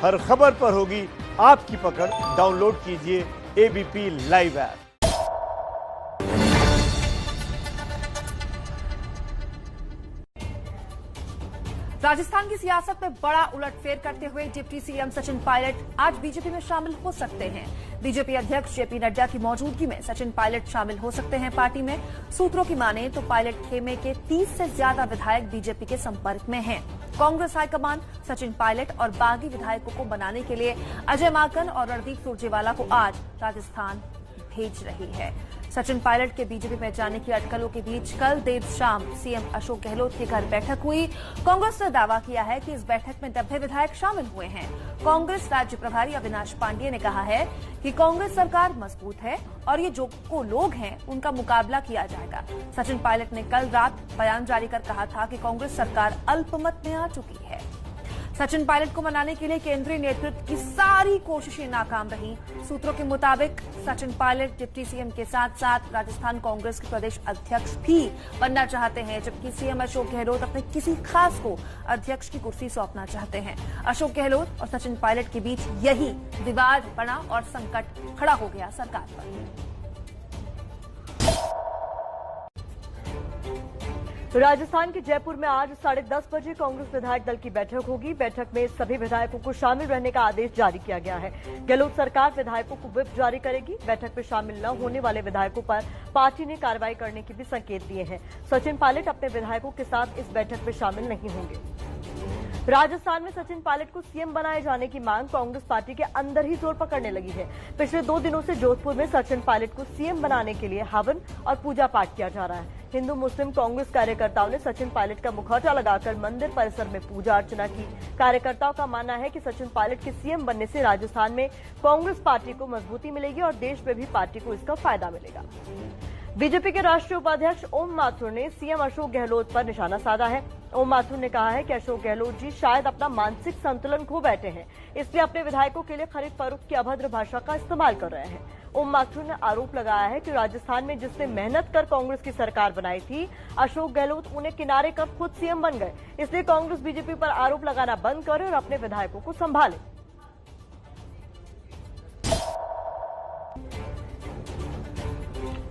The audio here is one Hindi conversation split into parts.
हर खबर पर होगी आपकी पकड़। डाउनलोड कीजिए एबीपी लाइव ऐप। राजस्थान की सियासत में बड़ा उलटफेर करते हुए डिप्टी सीएम सचिन पायलट आज बीजेपी में शामिल हो सकते हैं। बीजेपी अध्यक्ष जेपी नड्डा की मौजूदगी में सचिन पायलट शामिल हो सकते हैं पार्टी में। सूत्रों की माने तो पायलट खेमे के 30 से ज्यादा विधायक बीजेपी के संपर्क में हैं। कांग्रेस हाईकमान सचिन पायलट और बागी विधायकों को बनाने के लिए अजय माकन और रणदीप सुरजेवाला को आज राजस्थान भेज रही है। सचिन पायलट के बीजेपी में जाने की अटकलों के बीच कल देर शाम सीएम अशोक गहलोत के घर बैठक हुई। कांग्रेस ने दावा किया है कि इस बैठक में 90 विधायक शामिल हुए हैं। कांग्रेस राज्य प्रभारी अविनाश पांडेय ने कहा है कि कांग्रेस सरकार मजबूत है और ये जो लोग हैं उनका मुकाबला किया जाएगा। सचिन पायलट ने कल रात बयान जारी कर कहा था कि कांग्रेस सरकार अल्पमत में आ चुकी है। सचिन पायलट को मनाने के लिए केंद्रीय नेतृत्व की सारी कोशिशें नाकाम रहीं। सूत्रों के मुताबिक सचिन पायलट डिप्टी सीएम के साथ साथ राजस्थान कांग्रेस के प्रदेश अध्यक्ष भी बनना चाहते हैं, जबकि सीएम अशोक गहलोत अपने किसी खास को अध्यक्ष की कुर्सी सौंपना चाहते हैं। अशोक गहलोत और सचिन पायलट के बीच यही विवाद बना और संकट खड़ा हो गया सरकार पर। राजस्थान के जयपुर में आज 10:30 बजे कांग्रेस विधायक दल की बैठक होगी। बैठक में सभी विधायकों को शामिल रहने का आदेश जारी किया गया है। गहलोत सरकार विधायकों को व्हिप जारी करेगी। बैठक में शामिल न होने वाले विधायकों पर पार्टी ने कार्रवाई करने के भी संकेत दिए हैं। सचिन पायलट अपने विधायकों के साथ इस बैठक में शामिल नहीं होंगे। राजस्थान में सचिन पायलट को सीएम बनाए जाने की मांग कांग्रेस पार्टी के अंदर ही जोर पकड़ने लगी है। पिछले 2 दिनों से जोधपुर में सचिन पायलट को सीएम बनाने के लिए हवन और पूजा पाठ किया जा रहा है। हिंदू मुस्लिम कांग्रेस कार्यकर्ताओं ने सचिन पायलट का मुखौटा लगाकर मंदिर परिसर में पूजा अर्चना की। कार्यकर्ताओं का मानना है कि सचिन पायलट के सीएम बनने से राजस्थान में कांग्रेस पार्टी को मजबूती मिलेगी और देश में भी पार्टी को इसका फायदा मिलेगा। बीजेपी के राष्ट्रीय उपाध्यक्ष ओम माथुर ने सीएम अशोक गहलोत पर निशाना साधा है। ओम माथुर ने कहा है कि अशोक गहलोत जी शायद अपना मानसिक संतुलन खो बैठे हैं, इसलिए अपने विधायकों के लिए खरीद फरोख्त की अभद्र भाषा का इस्तेमाल कर रहे हैं। ओम माथुर ने आरोप लगाया है कि राजस्थान में जिसने मेहनत कर कांग्रेस की सरकार बनाई थी, अशोक गहलोत उन्हें किनारे कर खुद सीएम बन गए। इसलिए कांग्रेस बीजेपी पर आरोप लगाना बंद करे और अपने विधायकों को संभाले।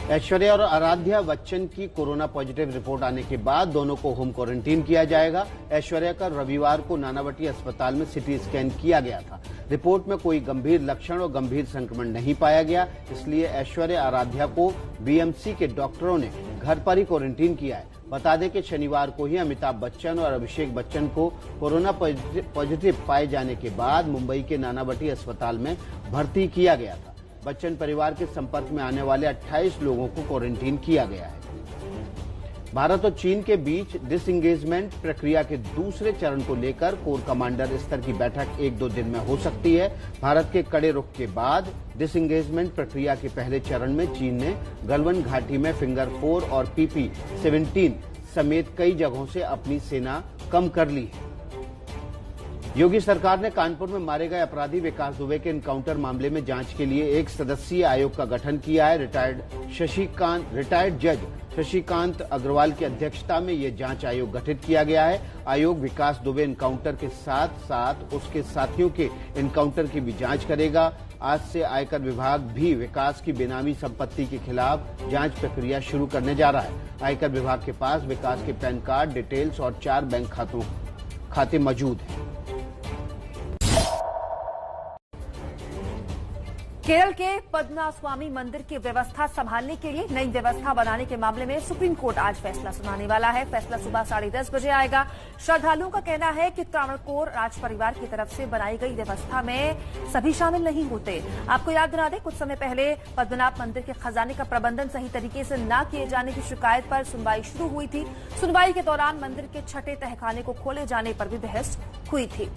ऐश्वर्या और आराध्या बच्चन की कोरोना पॉजिटिव रिपोर्ट आने के बाद दोनों को होम क्वारंटीन किया जाएगा। ऐश्वर्या का रविवार को नानावटी अस्पताल में सिटी स्कैन किया गया था। रिपोर्ट में कोई गंभीर लक्षण और गंभीर संक्रमण नहीं पाया गया, इसलिए ऐश्वर्या आराध्या को बीएमसी के डॉक्टरों ने घर पर ही क्वारंटीन किया है। बता दें कि शनिवार को ही अमिताभ बच्चन और अभिषेक बच्चन को कोरोना पॉजिटिव पाए जाने के बाद मुंबई के नानावटी अस्पताल में भर्ती किया गया था। बच्चन परिवार के संपर्क में आने वाले 28 लोगों को क्वारंटीन किया गया है। भारत और चीन के बीच डिसएंगेजमेंट प्रक्रिया के दूसरे चरण को लेकर कोर कमांडर स्तर की बैठक 1-2 दिन में हो सकती है। भारत के कड़े रुख के बाद डिसएंगेजमेंट प्रक्रिया के पहले चरण में चीन ने गलवान घाटी में फिंगर 4 और PP-17 समेत कई जगहों से अपनी सेना कम कर ली है। योगी सरकार ने कानपुर में मारे गए अपराधी विकास दुबे के एनकाउंटर मामले में जांच के लिए एक सदस्यीय आयोग का गठन किया है। रिटायर्ड जज शशिकांत अग्रवाल की अध्यक्षता में यह जांच आयोग गठित किया गया है। आयोग विकास दुबे एनकाउंटर के साथ साथ उसके साथियों के एनकाउंटर की भी जांच करेगा। आज से आयकर विभाग भी विकास की बेनामी संपत्ति के खिलाफ जांच प्रक्रिया शुरू करने जा रहा है। आयकर विभाग के पास विकास के पैन कार्ड डिटेल्स और 4 बैंक खाते मौजूद हैं। केरल के पद्मनाभस्वामी मंदिर की व्यवस्था संभालने के लिए नई व्यवस्था बनाने के मामले में सुप्रीम कोर्ट आज फैसला सुनाने वाला है। फैसला सुबह 10:30 बजे आएगा। श्रद्धालुओं का कहना है कि त्रावणकोर राज परिवार की तरफ से बनाई गई व्यवस्था में सभी शामिल नहीं होते। आपको याद दिला दें, कुछ समय पहले पद्मनाभ मंदिर के खजाने का प्रबंधन सही तरीके से न किए जाने की शिकायत पर सुनवाई शुरू हुई थी। सुनवाई के दौरान मंदिर के छठे तहखाने को खोले जाने पर भी बहस हुई थी।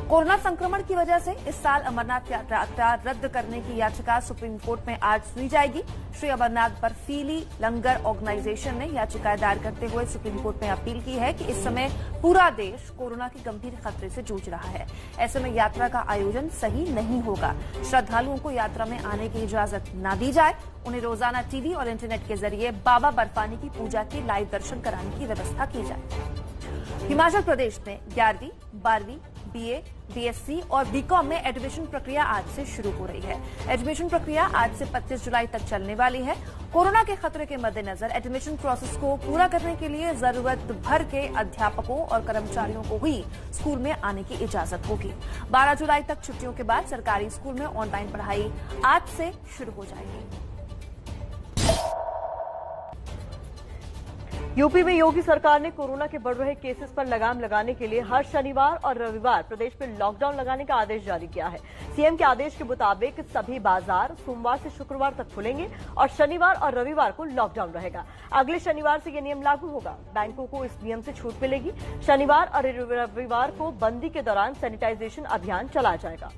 कोरोना संक्रमण की वजह से इस साल अमरनाथ यात्रा रद्द करने की याचिका सुप्रीम कोर्ट में आज सुनी जाएगी। श्री अमरनाथ बर्फीली लंगर ऑर्गेनाइजेशन ने याचिका दायर करते हुए सुप्रीम कोर्ट में अपील की है कि इस समय पूरा देश कोरोना के गंभीर खतरे से जूझ रहा है। ऐसे में यात्रा का आयोजन सही नहीं होगा। श्रद्धालुओं को यात्रा में आने की इजाजत न दी जाए। उन्हें रोजाना टीवी और इंटरनेट के जरिए बाबा बर्फानी की पूजा के लाइव दर्शन कराने की व्यवस्था की जाए। हिमाचल प्रदेश में 11वीं, 12वीं, बीए, बीएससी और बीकॉम में एडमिशन प्रक्रिया आज से शुरू हो रही है। एडमिशन प्रक्रिया आज से 25 जुलाई तक चलने वाली है। कोरोना के खतरे के मद्देनजर एडमिशन प्रोसेस को पूरा करने के लिए जरूरत भर के अध्यापकों और कर्मचारियों को ही स्कूल में आने की इजाजत होगी। 12 जुलाई तक छुट्टियों के बाद सरकारी स्कूल में ऑनलाइन पढ़ाई आज से शुरू हो जाएगी। यूपी में योगी सरकार ने कोरोना के बढ़ रहे केसेस पर लगाम लगाने के लिए हर शनिवार और रविवार प्रदेश में लॉकडाउन लगाने का आदेश जारी किया है। सीएम के आदेश के मुताबिक सभी बाजार सोमवार से शुक्रवार तक खुलेंगे और शनिवार और रविवार को लॉकडाउन रहेगा। अगले शनिवार से यह नियम लागू होगा। बैंकों को इस नियम से छूट मिलेगी। शनिवार और रविवार को बंदी के दौरान सैनिटाइजेशन अभियान चलाया जाएगा।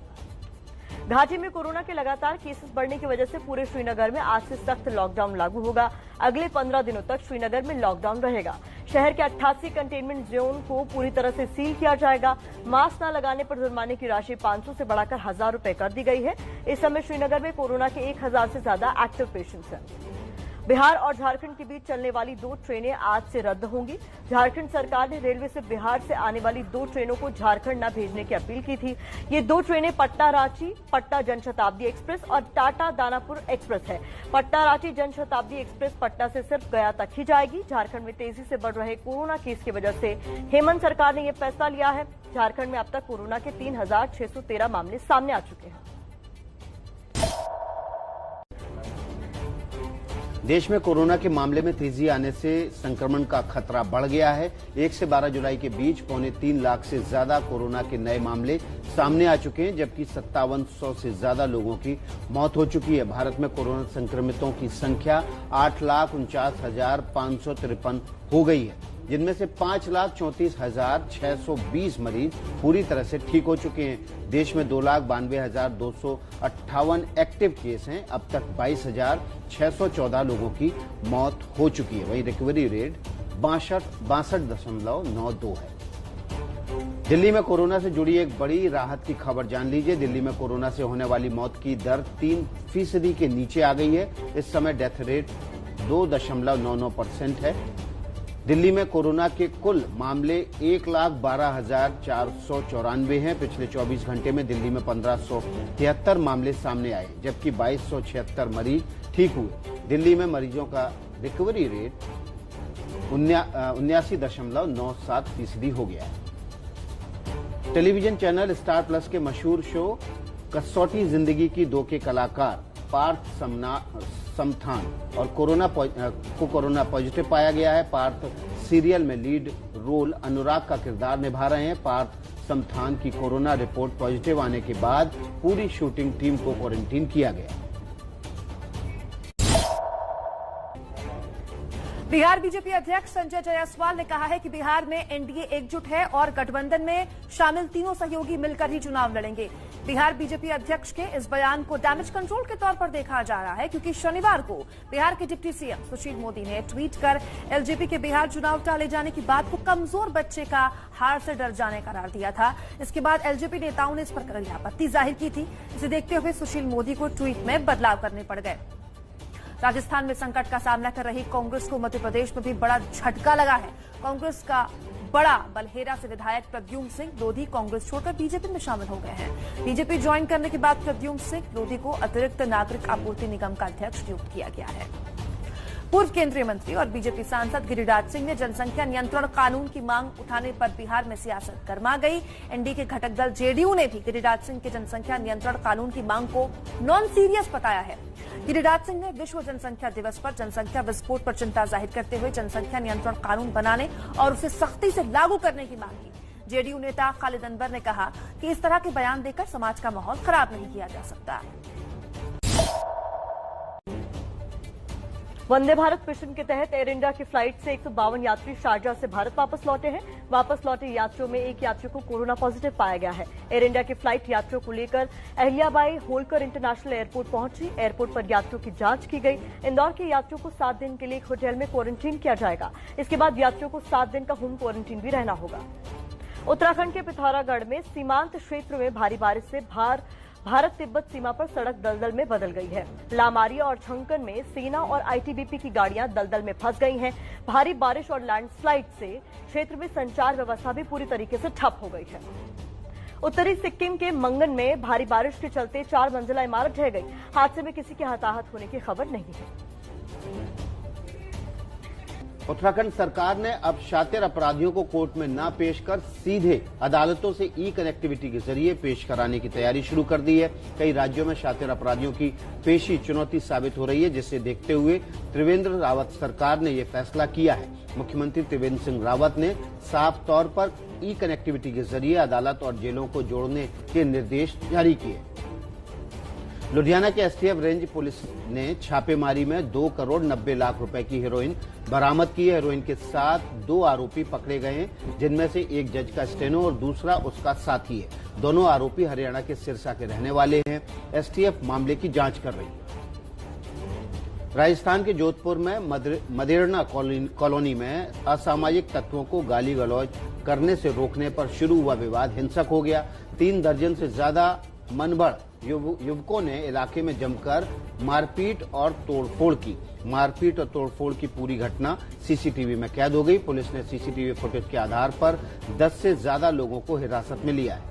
घाटी में कोरोना के लगातार केसेस बढ़ने की वजह से पूरे श्रीनगर में आज से सख्त लॉकडाउन लागू होगा। अगले 15 दिनों तक श्रीनगर में लॉकडाउन रहेगा। शहर के 88 कंटेनमेंट जोन को पूरी तरह से सील किया जाएगा। मास्क न लगाने पर जुर्माने की राशि 500 से बढ़ाकर 1000 रुपए कर दी गई है। इस समय श्रीनगर में कोरोना के 1000 से ज्यादा एक्टिव पेशेंट्स हैं। बिहार और झारखंड के बीच चलने वाली 2 ट्रेनें आज से रद्द होंगी। झारखंड सरकार ने रेलवे से बिहार से आने वाली 2 ट्रेनों को झारखंड न भेजने की अपील की थी। ये 2 ट्रेनें पटना रांची, पटना जनशताब्दी एक्सप्रेस और टाटा दानापुर एक्सप्रेस है। पटना रांची जनशताब्दी एक्सप्रेस पटना से सिर्फ गया तक ही जाएगी। झारखंड में तेजी से बढ़ रहे कोरोना केस की वजह से हेमंत सरकार ने यह फैसला लिया है। झारखंड में अब तक कोरोना के 3613 मामले सामने आ चुके हैं। देश में कोरोना के मामले में तेजी आने से संक्रमण का खतरा बढ़ गया है। 1 से 12 जुलाई के बीच 2.25 लाख से ज्यादा कोरोना के नए मामले सामने आ चुके हैं, जबकि 5700 से ज्यादा लोगों की मौत हो चुकी है। भारत में कोरोना संक्रमितों की संख्या 8,49,553 हो गई है, जिनमें से 5,34,620 मरीज पूरी तरह से ठीक हो चुके हैं। देश में 2,92,258 एक्टिव केस हैं। अब तक 22,614 लोगों की मौत हो चुकी है। वहीं रिकवरी रेट 62.92 है। दिल्ली में कोरोना से जुड़ी एक बड़ी राहत की खबर जान लीजिए। दिल्ली में कोरोना से होने वाली मौत की दर 3% के नीचे आ गई है। इस समय डेथ रेट 2.99% है। दिल्ली में कोरोना के कुल मामले 1,12,494 हैं। पिछले 24 घंटे में दिल्ली में 1573 मामले सामने आए, जबकि 2276 मरीज ठीक हुए। दिल्ली में मरीजों का रिकवरी रेट 79.97% हो गया है। टेलीविजन चैनल स्टार प्लस के मशहूर शो कसौटी जिंदगी की 2 के कलाकार पार्थ समथान और कोरोना पॉजिटिव पाया गया है। पार्थ सीरियल में लीड रोल अनुराग का किरदार निभा रहे हैं। पार्थ समथान की कोरोना रिपोर्ट पॉजिटिव आने के बाद पूरी शूटिंग टीम को क्वारंटीन किया गया। बिहार बीजेपी अध्यक्ष संजय जायसवाल ने कहा है कि बिहार में एनडीए एकजुट है और गठबंधन में शामिल तीनों सहयोगी मिलकर ही चुनाव लड़ेंगे। बिहार बीजेपी अध्यक्ष के इस बयान को डैमेज कंट्रोल के तौर पर देखा जा रहा है, क्योंकि शनिवार को बिहार के डिप्टी सीएम सुशील मोदी ने ट्वीट कर एलजेपी के बिहार चुनाव टाले जाने की बात को कमजोर बच्चे का हार से डर जाने करार दिया था। इसके बाद एलजेपी नेताओं ने इस पर कड़ी आपत्ति जाहिर की थी। इसे देखते हुए सुशील मोदी को ट्वीट में बदलाव करने पड़ गए। राजस्थान में संकट का सामना कर रही कांग्रेस को मध्य प्रदेश में भी बड़ा झटका लगा है। कांग्रेस का बड़ा बलहेरा से विधायक प्रद्युम्न सिंह लोधी कांग्रेस छोड़कर बीजेपी में शामिल हो गए हैं। बीजेपी ज्वाइन करने के बाद प्रद्युम्न सिंह लोधी को अतिरिक्त नागरिक आपूर्ति निगम का अध्यक्ष नियुक्त किया गया है। पूर्व केंद्रीय मंत्री और बीजेपी सांसद गिरिराज सिंह ने जनसंख्या नियंत्रण कानून की मांग उठाने पर बिहार में सियासत गर्मा गई। एनडीए के घटक दल जेडीयू ने भी गिरिराज सिंह के जनसंख्या नियंत्रण कानून की मांग को नॉन सीरियस बताया है। गिरिराज सिंह ने विश्व जनसंख्या दिवस पर जनसंख्या विस्फोट पर चिंता जाहिर करते हुए जनसंख्या नियंत्रण कानून बनाने और उसे सख्ती से लागू करने की मांग की। जेडीयू नेता खालिद अनवर ने कहा कि इस तरह के बयान देकर समाज का माहौल खराब नहीं किया जा सकता। वंदे भारत मिशन के तहत एयर इंडिया की फ्लाइट से 152 यात्री शारजाह से भारत वापस लौटे हैं। वापस लौटे यात्रियों में एक यात्री को कोरोना पॉजिटिव पाया गया है। एयर इंडिया की फ्लाइट यात्रियों को लेकर अहिल्याबाई होलकर इंटरनेशनल एयरपोर्ट पहुंची। एयरपोर्ट पर यात्रियों की जांच की गई। इंदौर के यात्रियों को 7 दिन के लिए एक होटल में क्वारंटीन किया जाएगा। इसके बाद यात्रियों को 7 दिन का होम क्वारंटीन भी रहना होगा। उत्तराखंड के पिथौरागढ़ में सीमांत क्षेत्र में भारी बारिश से भारत तिब्बत सीमा पर सड़क दलदल में बदल गई है। लामारी और छंकन में सेना और आईटीबीपी की गाड़ियां दलदल में फंस गई हैं। भारी बारिश और लैंडस्लाइड से क्षेत्र में संचार व्यवस्था भी पूरी तरीके से ठप हो गई है। उत्तरी सिक्किम के मंगन में भारी बारिश के चलते 4 मंजिला इमारत ढह गई। हादसे में किसी के हताहत होने की खबर नहीं है। उत्तराखंड सरकार ने अब शातिर अपराधियों को कोर्ट में न पेश कर सीधे अदालतों से ई कनेक्टिविटी के जरिए पेश कराने की तैयारी शुरू कर दी है। कई राज्यों में शातिर अपराधियों की पेशी चुनौती साबित हो रही है, जिसे देखते हुए त्रिवेंद्र रावत सरकार ने यह फैसला किया है। मुख्यमंत्री त्रिवेंद्र सिंह रावत ने साफ तौर पर ई कनेक्टिविटी के जरिए अदालत और जेलों को जोड़ने के निर्देश जारी किए। लुधियाना के एसटीएफ रेंज पुलिस ने छापेमारी में 2 करोड़ 90 लाख रुपए की हेरोइन बरामद की है। हेरोइन के साथ 2 आरोपी पकड़े गए हैं, जिनमें से एक जज का स्टेनो और दूसरा उसका साथी है। दोनों आरोपी हरियाणा के सिरसा के रहने वाले हैं। एसटीएफ मामले की जांच कर रही है। राजस्थान के जोधपुर में मदेरना कॉलोनी में असामाजिक तत्वों को गाली गलौज करने से रोकने पर शुरू हुआ विवाद हिंसक हो गया। 3 दर्जन से ज्यादा मनबड़ युवकों ने इलाके में जमकर मारपीट और तोड़फोड़ की। मारपीट और तोड़फोड़ की पूरी घटना सीसीटीवी में कैद हो गई। पुलिस ने सीसीटीवी फुटेज के आधार पर 10 से ज्यादा लोगों को हिरासत में लिया है।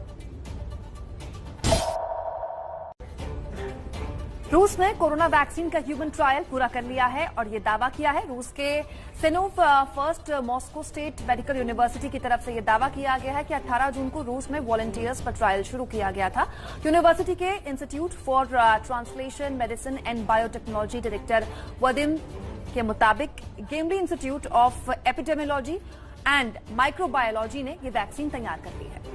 रूस ने कोरोना वैक्सीन का ह्यूमन ट्रायल पूरा कर लिया है और ये दावा किया है। रूस के सिनोव first Moscow State Medical University की तरफ से ये दावा किया गया है कि 18 जून को रूस में वॉलंटियर्स पर ट्रायल शुरू किया गया था। यूनिवर्सिटी के institute for translation medicine and biotechnology director Vadim के मुताबिक Gamaleya institute of epidemiology and microbiology ने ये वैक्सीन तैयार कर ली है।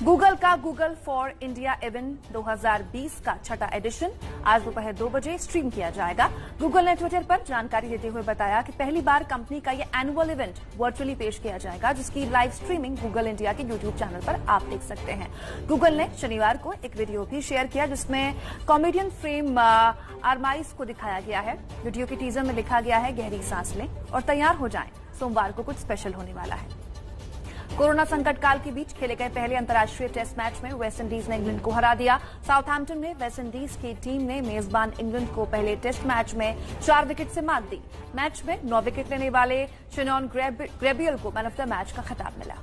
गूगल का गूगल फॉर इंडिया इवेंट 2020 का छठा एडिशन आज दोपहर 2 बजे स्ट्रीम किया जाएगा। गूगल ने ट्विटर पर जानकारी देते हुए बताया कि पहली बार कंपनी का यह एनुअल इवेंट वर्चुअली पेश किया जाएगा, जिसकी लाइव स्ट्रीमिंग गूगल इंडिया के यूट्यूब चैनल पर आप देख सकते हैं। गूगल ने शनिवार को एक वीडियो भी शेयर किया, जिसमें कॉमेडियन फ्रेम आरमाइस को दिखाया गया है। वीडियो के टीजर में लिखा गया है, गहरी सांस लें और तैयार हो जाएं, सोमवार को कुछ स्पेशल होने वाला है। कोरोना संकट काल के बीच खेले गए पहले अंतर्राष्ट्रीय टेस्ट मैच में वेस्टइंडीज ने इंग्लैंड को हरा दिया। साउथहैम्पटन में वेस्टइंडीज की टीम ने मेजबान इंग्लैंड को पहले टेस्ट मैच में 4 विकेट से मात दी। मैच में 9 विकेट लेने वाले शेनॉन ग्रेबियल को मैन ऑफ द मैच का खिताब मिला।